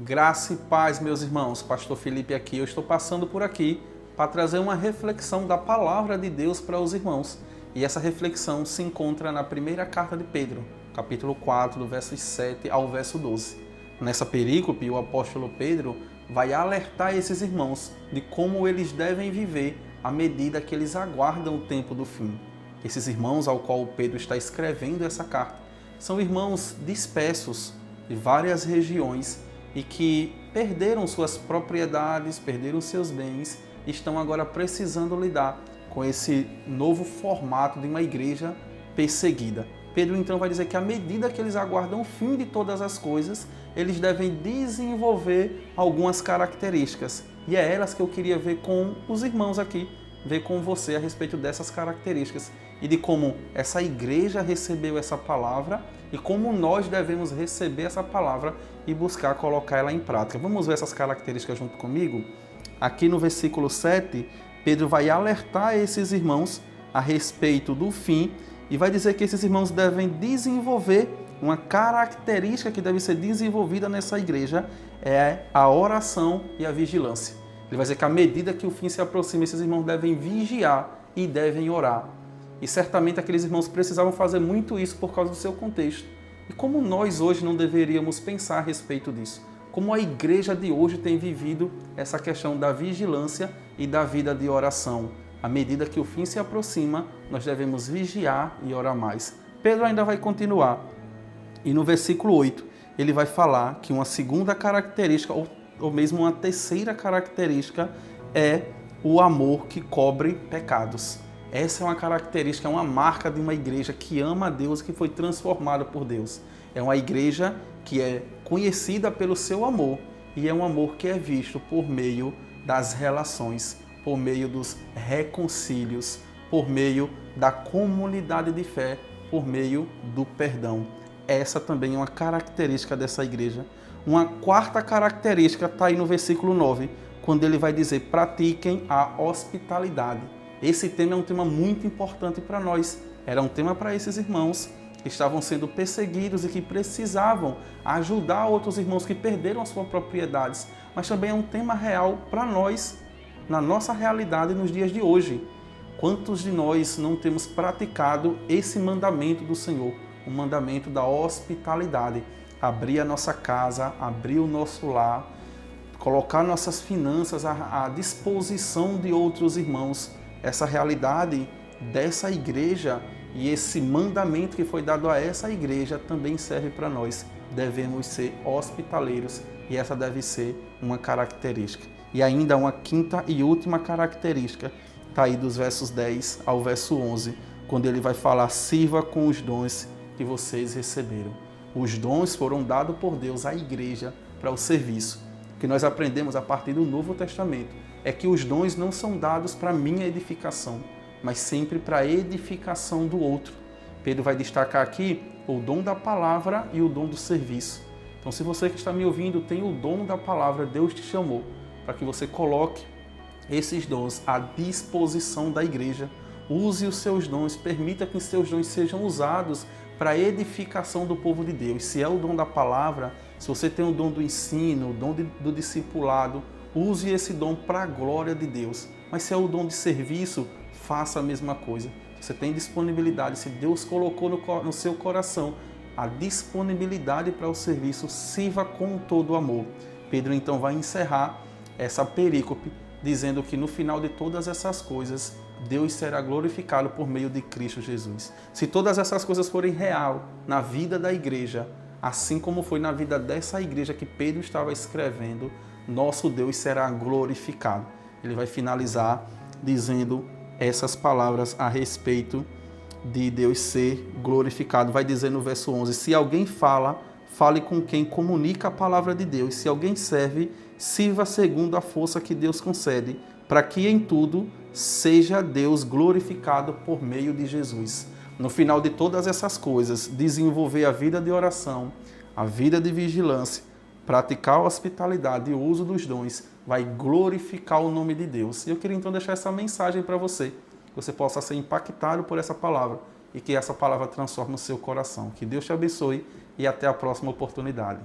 Graça e paz, meus irmãos. Pastor Felipe aqui. Eu estou passando por aqui para trazer uma reflexão da palavra de Deus para os irmãos. E essa reflexão se encontra na primeira carta de Pedro, capítulo 4, do verso 7 ao verso 12. Nessa perícope, o apóstolo Pedro vai alertar esses irmãos de como eles devem viver à medida que eles aguardam o tempo do fim. Esses irmãos ao qual Pedro está escrevendo essa carta são irmãos dispersos de várias regiões e que perderam suas propriedades, perderam seus bens e estão agora precisando lidar com esse novo formato de uma igreja perseguida. Pedro então vai dizer que à medida que eles aguardam o fim de todas as coisas, eles devem desenvolver algumas características. E é elas que eu queria ver com os irmãos aqui, ver com você a respeito dessas características e de como essa igreja recebeu essa palavra e como nós devemos receber essa palavra e buscar colocar ela em prática. Vamos ver essas características junto comigo? Aqui no versículo 7, Pedro vai alertar esses irmãos a respeito do fim e vai dizer que esses irmãos devem desenvolver uma característica que deve ser desenvolvida nessa igreja, é a oração e a vigilância. Ele vai dizer que à medida que o fim se aproxima, esses irmãos devem vigiar e devem orar. E certamente aqueles irmãos precisavam fazer muito isso por causa do seu contexto. E como nós hoje não deveríamos pensar a respeito disso? Como a igreja de hoje tem vivido essa questão da vigilância e da vida de oração? À medida que o fim se aproxima, nós devemos vigiar e orar mais. Pedro ainda vai continuar. E no versículo 8, ele vai falar que uma segunda característica, ou mesmo uma terceira característica, é o amor que cobre pecados. Essa é uma característica, é uma marca de uma igreja que ama a Deus e que foi transformada por Deus. É uma igreja que é conhecida pelo seu amor e é um amor que é visto por meio das relações, por meio dos reconcílios, por meio da comunidade de fé, por meio do perdão. Essa também é uma característica dessa igreja. Uma quarta característica está aí no versículo 9, quando ele vai dizer: pratiquem a hospitalidade. Esse tema é um tema muito importante para nós. Era um tema para esses irmãos que estavam sendo perseguidos e que precisavam ajudar outros irmãos que perderam as suas propriedades. Mas também é um tema real para nós, na nossa realidade nos dias de hoje. Quantos de nós não temos praticado esse mandamento do Senhor? O mandamento da hospitalidade. Abrir a nossa casa, abrir o nosso lar, colocar nossas finanças à disposição de outros irmãos. Essa realidade dessa igreja e esse mandamento que foi dado a essa igreja também serve para nós. Devemos ser hospitaleiros e essa deve ser uma característica. E ainda uma quinta e última característica, está aí dos versos 10 ao verso 11, quando ele vai falar: sirva com os dons que vocês receberam. Os dons foram dados por Deus à igreja para o serviço. O que nós aprendemos a partir do Novo Testamento é que os dons não são dados para minha edificação, mas sempre para a edificação do outro. Pedro vai destacar aqui o dom da palavra e o dom do serviço. Então, se você que está me ouvindo tem o dom da palavra, Deus te chamou para que você coloque esses dons à disposição da igreja. Use os seus dons, permita que os seus dons sejam usados para a edificação do povo de Deus. Se é o dom da palavra, se você tem o dom do ensino, o dom do discipulado, use esse dom para a glória de Deus. Mas se é o dom de serviço, faça a mesma coisa. Você tem disponibilidade, se Deus colocou no seu coração a disponibilidade para o serviço, sirva com todo o amor. Pedro então vai encerrar essa perícope dizendo que no final de todas essas coisas, Deus será glorificado por meio de Cristo Jesus. Se todas essas coisas forem real na vida da igreja, assim como foi na vida dessa igreja que Pedro estava escrevendo, nosso Deus será glorificado. Ele vai finalizar dizendo essas palavras a respeito de Deus ser glorificado. Vai dizer no verso 11, se alguém fala, fale com quem comunica a palavra de Deus. Se alguém serve, sirva segundo a força que Deus concede, para que em tudo seja Deus glorificado por meio de Jesus. No final de todas essas coisas, desenvolver a vida de oração, a vida de vigilância, praticar a hospitalidade e o uso dos dons, vai glorificar o nome de Deus. E eu queria então deixar essa mensagem para você, que você possa ser impactado por essa palavra e que essa palavra transforme o seu coração. Que Deus te abençoe e até a próxima oportunidade.